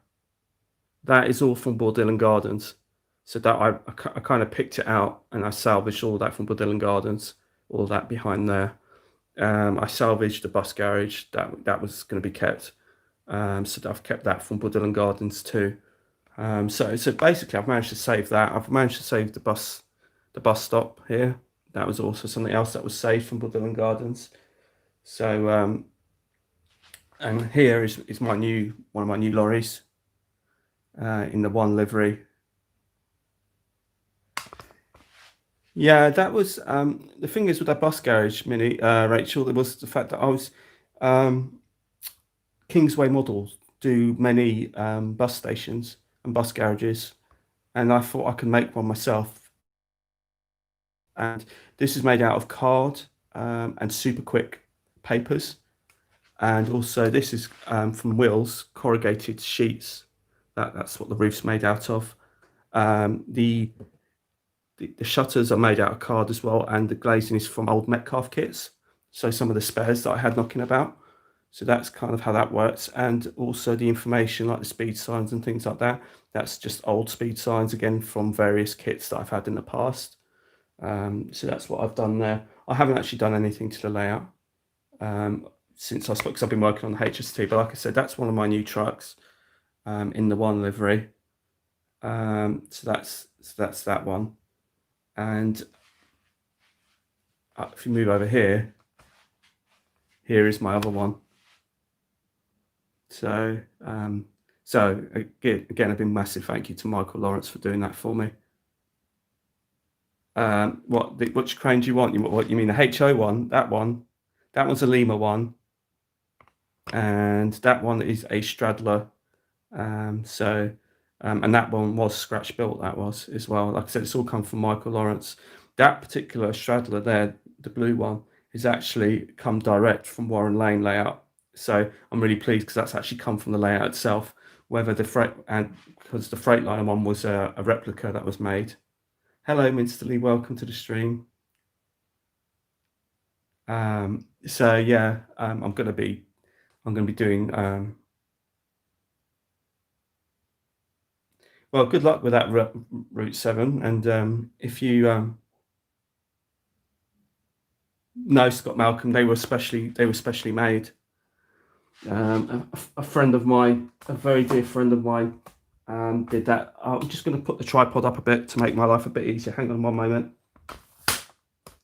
that is all from Bourdillon Gardens. So that I kind of picked it out and I salvaged all that from Bourdillon Gardens, all that behind there. I salvaged the bus garage that was going to be kept. So I've kept that from Bourdillon Gardens too. So basically I've managed to save that. I've managed to save the bus stop here. That was also something else that was saved from Bourdillon Gardens. So and here is one of my new lorries in the one livery. Yeah, that was the thing is with that bus garage, Minnie, Rachel, there was the fact that I was Kingsway Models do many bus stations and bus garages, and I thought I could make one myself. And this is made out of card and super quick papers, and also this is from Wills corrugated sheets. That's what the roof's made out of. The shutters are made out of card as well, and the glazing is from old Metcalf kits. So some of the spares that I had knocking about. So that's kind of how that works. And also the information like the speed signs and things like that, that's just old speed signs again from various kits that I've had in the past. So that's what I've done there. I haven't actually done anything to the layout since I spoke, because I've been working on the HST. But like I said, that's one of my new trucks in the one livery. So that's that one. And if you move over here, here is my other one. So again, a big massive thank you to Michael Lawrence for doing that for me. Which crane do you want? What you mean, the HO one? That one's a Lima one, and that one is a Stradler. And that one was scratch built. That was as well. Like I said, it's all come from Michael Lawrence. That particular Stradler there, the blue one, is actually come direct from Warren Lane layout. So I'm really pleased because that's actually come from the layout itself. Whether the because the Freightliner one was a replica that was made. Hello, Minsterly, welcome to the stream. So yeah, I'm going to be I'm going to be doing. Well, good luck with that Route 7. And if you know Scott Malcolm, they were specially made. A friend of mine, a very dear friend of mine, did that. I'm just going to put the tripod up a bit to make my life a bit easier. Hang on one moment.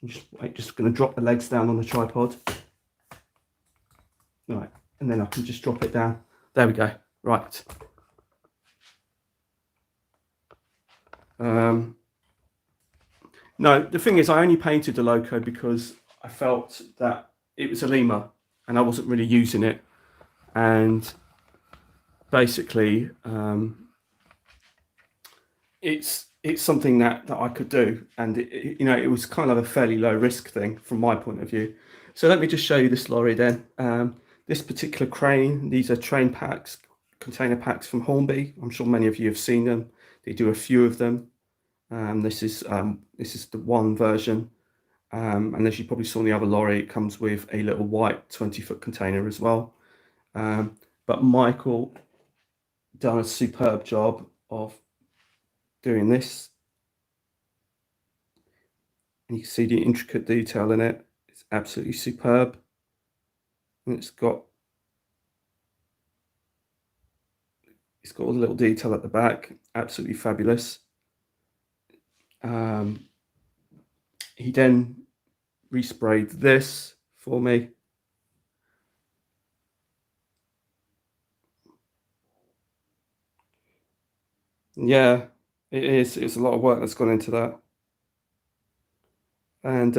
I'm just going to drop the legs down on the tripod. Right, and then I can just drop it down. There we go. Right. No, the thing is, I only painted the loco because I felt that it was a lemur and I wasn't really using it. And basically, it's something that I could do, and it was kind of a fairly low risk thing from my point of view. So let me just show you this lorry then. This particular crane, these are train packs, container packs from Hornby. I'm sure many of you have seen them. They do a few of them. This is the one version, and as you probably saw in the other lorry, it comes with a little white 20-foot container as well. But Michael done a superb job of doing this, and you can see the intricate detail in it. It's absolutely superb, and it's got all the little detail at the back. Absolutely fabulous. He then resprayed this for me. Yeah, it is. It's a lot of work that's gone into that. And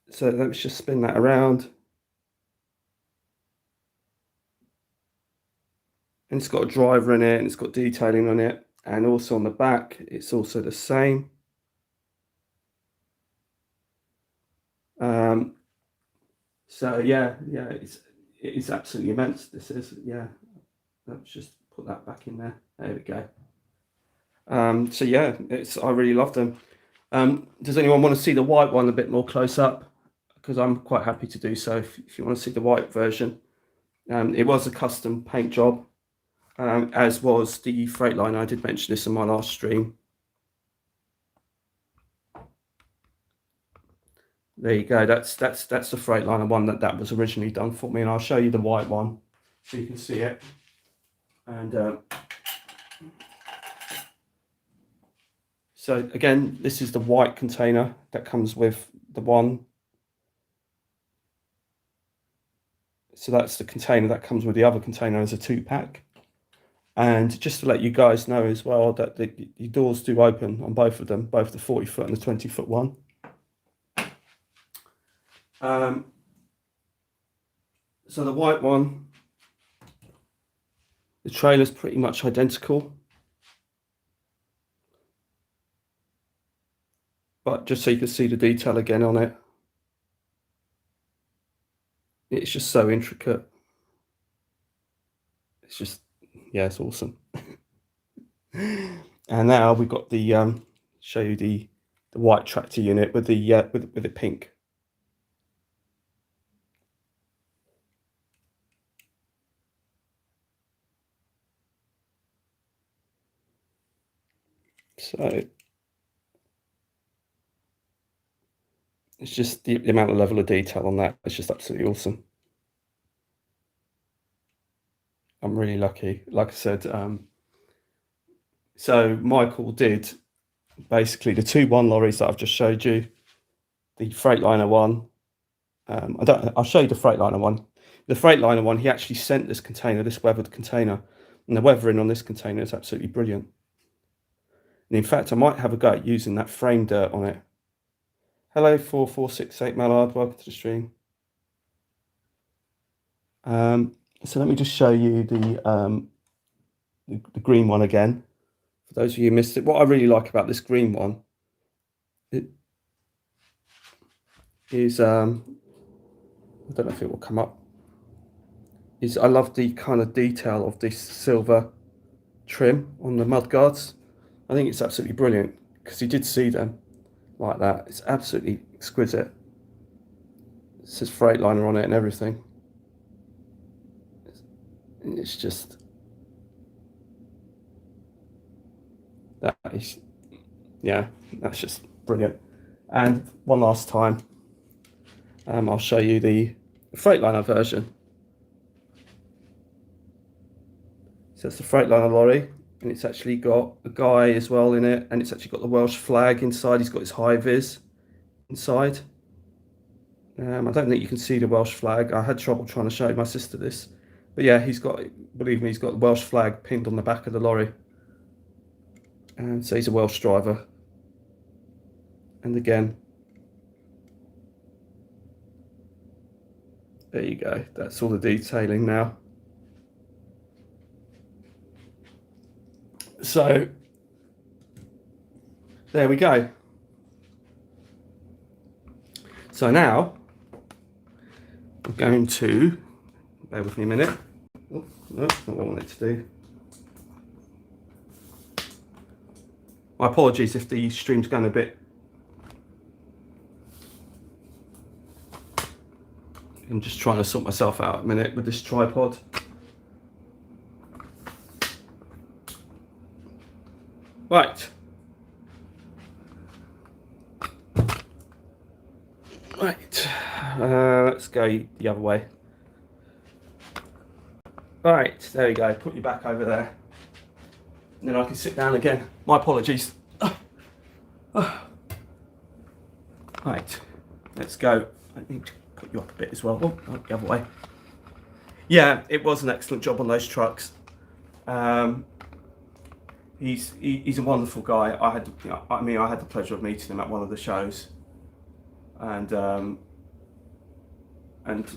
so let's just spin that around. And it's got a driver in it, and it's got detailing on it. And also on the back, it's also the same. So yeah, it's absolutely immense. This is, yeah. Let's just put that back in there. There we go. So yeah, I really love them. Does anyone want to see the white one a bit more close up? Because I'm quite happy to do so if you want to see the white version. It was a custom paint job, as was the Freightliner. I did mention this in my last stream. There you go. That's the Freightliner one that was originally done for me, and I'll show you the white one so you can see it. And so again, this is the white container that comes with the one. So that's the container that comes with the other container as a 2-pack. And just to let you guys know as well that the doors do open on both of them, both the 40-foot and the 20-foot one. So the white one, the trailer's pretty much identical. But just so you can see the detail again on it. It's just so intricate. It's just, yeah, it's awesome. And now we've got the show you the white tractor unit with the pink. So it's just the amount of level of detail on that. It's just absolutely awesome. I'm really lucky. Like I said, so Michael did basically the 2 lorries that I've just showed you, the Freightliner one. I'll show you the Freightliner one. The Freightliner one, he actually sent this container, this weathered container, and the weathering on this container is absolutely brilliant. And in fact, I might have a go at using that frame dirt on it. Hello, 4468 Mallard, welcome to the stream. So let me just show you the green one again. For those of you who missed it, what I really like about this green one is, I don't know if it will come up, is I love the kind of detail of this silver trim on the mudguards. I think it's absolutely brilliant because you did see them like that. It's absolutely exquisite. It says Freightliner on it and everything. And it's just, that is, yeah, that's just brilliant. And one last time, I'll show you the Freightliner version. So it's the Freightliner lorry, and it's actually got a guy as well in it, and it's actually got the Welsh flag inside. He's got his high vis inside. I don't think you can see the Welsh flag. I had trouble trying to show my sister this. But yeah, he's got, believe me, he's got the Welsh flag pinned on the back of the lorry. And so he's a Welsh driver. And again, there you go. That's all the detailing now. So there we go. So now I'm going to, bear with me a minute. Oh, no, not what I wanted to do. My apologies if the stream's going a bit. I'm just trying to sort myself out a minute with this tripod. Right. Right. Let's go the other way. Right, there we go. Put you back over there. And then I can sit down again. My apologies. Right, let's go. I need to put you up a bit as well. Oh, the other way. Yeah, it was an excellent job on those trucks. He's a wonderful guy. I had the pleasure of meeting him at one of the shows, and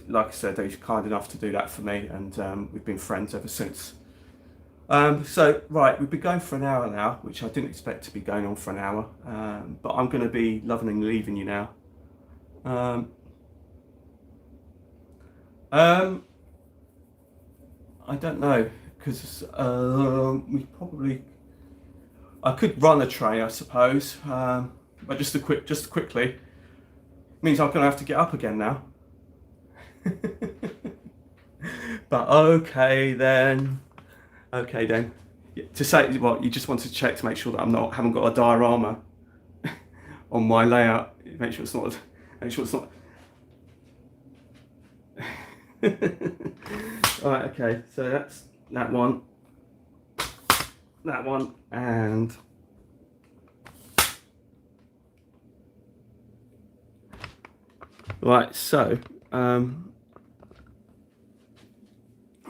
like I said, he's kind enough to do that for me, and we've been friends ever since. So right, we've been going for an hour now, which I didn't expect to be going on for an hour, but I'm going to be loving and leaving you now. I don't know, because I could run a train, I suppose, but just quickly, means I'm going to have to get up again now. But okay then. To say what, you just want to check to make sure that haven't got a diorama on my layout. Make sure it's not. Right, okay, so that's that one, and right, so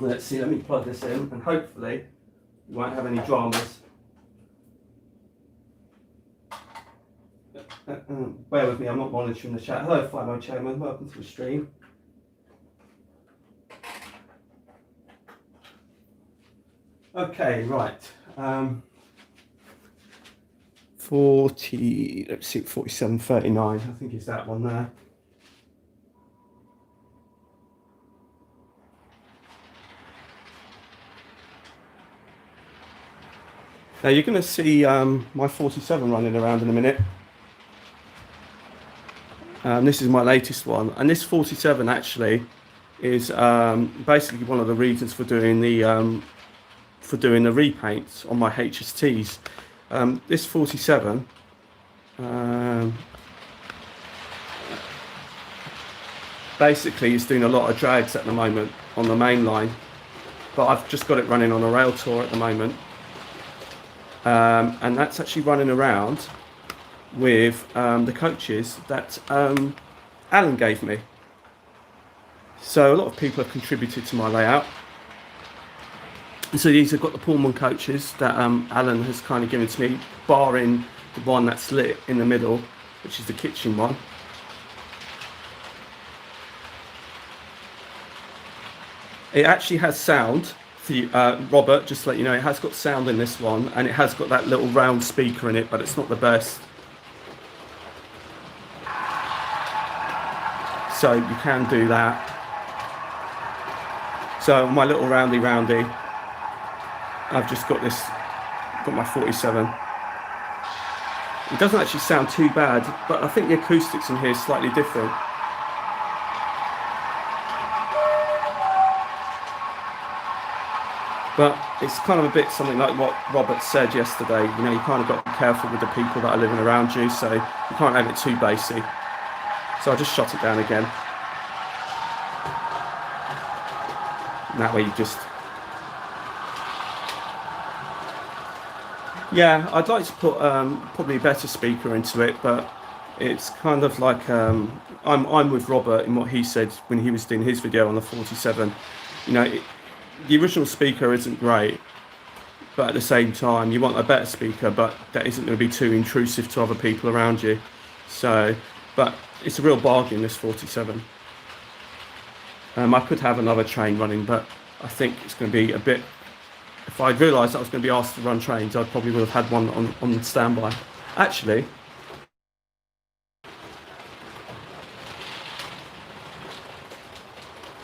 let's see, let me plug this in, and hopefully we won't have any dramas. Bear with me, I'm not monitoring the chat. Hello, FIMO Chairman, welcome to the stream. Okay, right. 4739, I think is that one there. Now you're going to see my 47 running around in a minute. This is my latest one, and this 47 actually is basically one of the reasons for doing the repaints on my HSTs. This 47 basically is doing a lot of drags at the moment on the main line, but I've just got it running on a rail tour at the moment, and that's actually running around with the coaches that Alan gave me. So a lot of people have contributed to my layout. So these have got the Pullman coaches that Alan has kind of given to me, barring the one that's lit in the middle, which is the kitchen one. It actually has sound, for you, Robert, just to let you know, it has got sound in this one, and it has got that little round speaker in it, but it's not the best. So you can do that. So my little roundy, I've just got my 47. It doesn't actually sound too bad, but I think the acoustics in here is slightly different. But it's kind of a bit something like what Robert said yesterday. You know, you kind of got to be careful with the people that are living around you, so you can't have it too bassy. So I just shot it down again. And that way you just... Yeah, I'd like to put probably a better speaker into it, but it's kind of like I'm with Robert in what he said when he was doing his video on the 47. You know, the original speaker isn't great, but at the same time you want a better speaker, but that isn't going to be too intrusive to other people around you. So, but it's a real bargain, this 47. I could have another train running, but I think it's going to be a bit... If I'd realised I was going to be asked to run trains, I probably would have had one on standby. Actually,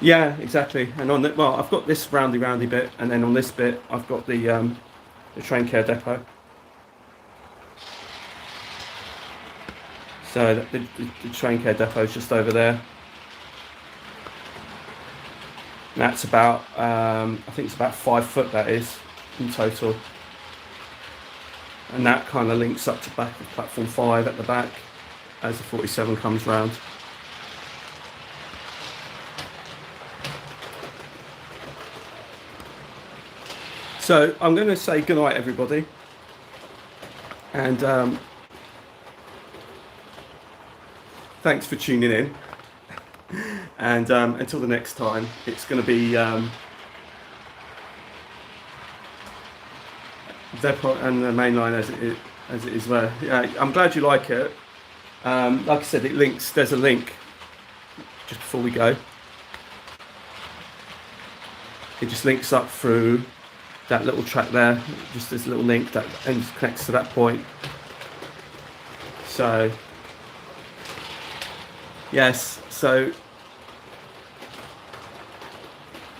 yeah, exactly. And on the, well, I've got this roundy bit, and then on this bit, I've got the train care depot. So the train care depot is just over there. And that's about, I think it's about 5 foot, that is, in total. And that kind of links up to back of platform 5 at the back as the 47 comes round. So I'm going to say goodnight, everybody. And thanks for tuning in. And until the next time, it's going to be depot and the main line as it is there. Yeah, I'm glad you like it. Like I said, it links. There's a link just before we go. It just links up through that little track there. Just this little link that connects to that point. So yes. So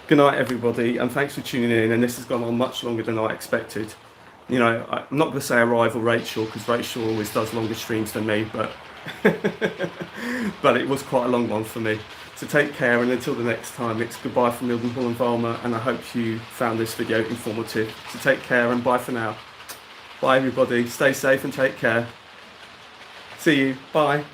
good night, everybody, and thanks for tuning in. And this has gone on much longer than I expected. You know, I'm not going to say I rival Rachel, because Rachel always does longer streams than me, but but it was quite a long one for me. So take care, and until the next time, it's goodbye from Mildenhall and Valma, and I hope you found this video informative. So take care, and bye for now. Bye, everybody. Stay safe and take care. See you. Bye.